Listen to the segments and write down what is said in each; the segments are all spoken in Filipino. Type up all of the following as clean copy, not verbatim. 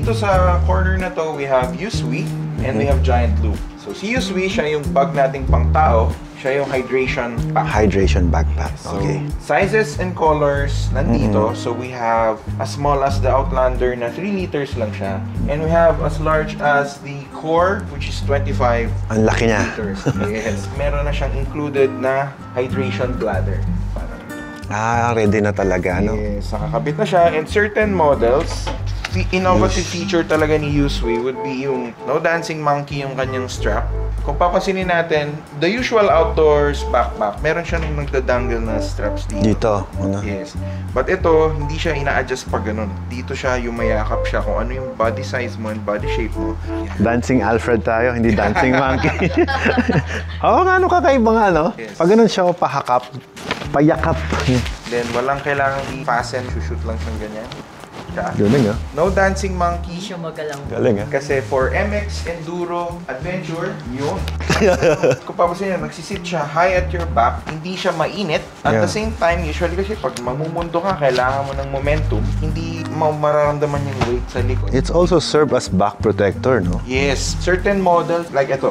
dito sa corner na to, we have Usui and we have Giant Loop. So si Usui, siya yung bag nating pang tao. Siya yung hydration pack. Hydration backpack. Okay. So, sizes and colors nandito. So we have as small as the Outlander na 3 liters lang siya. And we have as large as the Core, which is 25 Ang laki niya. liters. Yes. Meron na siyang included na hydration bladder. Ready na talaga, no? Yes, nakakabit na siya. And certain models, the innovative feature talaga ni Usui would be yung no dancing monkey yung kanyang strap. Kung papansinin natin, the usual outdoors backpack, meron siya nung nagdadangle na straps dito. Dito. Ano? Yes. But ito, hindi siya ina-adjust pag ganun. Dito siya, yung mayakap siya kung ano yung body size mo and body shape mo. Dancing Alfred tayo, hindi dancing monkey. Ano kakaiba nga, no? Yes. Pag ganun siya, pahakap, payakap. Then, walang kailangang i-fasten, shoot lang siyang ganyan. Galing, ah. No dancing monkey. Siya magalang. Galing, ah. Kasi for MX, Enduro, Adventure, yun. Kung papasin nyo, nagsisit siya high at your back, hindi siya mainit. At the same time, usually kasi pag mamumundo ka, kailangan mo ng momentum, hindi mo mararamdaman yung weight sa likod. It's also serve as back protector, no? Yes, certain models, like ito,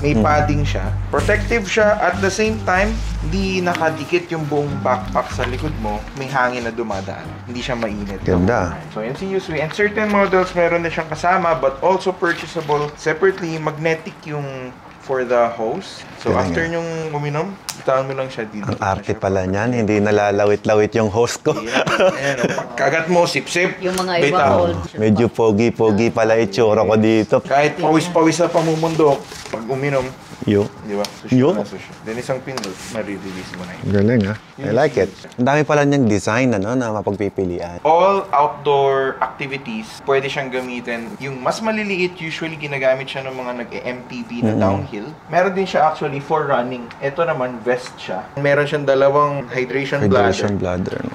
may padding siya. Protective siya, at the same time, hindi nakadikit yung buong backpack sa likod mo, may hangin na dumadaan. Hindi siya mainit. Ganda. So, yan si Usui. And certain models, meron na siyang kasama, but also purchasable separately. Magnetic yung for the hose. So, Galing, after nyong uminom, itaan mo lang siya dito. Ang arte pala niyan, hindi nalalawit-lawit yung host ko. Ayan, kagat mo, sip-sip. Yung mga bitaw. ibang old. Medyo pogi-pogi pala itsura ko dito. Kahit pawis-pawis sa pamumundok, pag uminom, Yo. di ba? Yo. Then isang pindot, ma-release mo na yun. Galing, ah. I like it. Ang dami pala niyang design, ano, na mapagpipilian. All outdoor activities, pwede siyang gamitin. Yung mas maliliit, usually ginagamit siya ng mga nag-MTB na downhill. Meron din siya actually for running. Ito naman, vest siya. Meron siyang dalawang hydration bladder. Hydration bladder.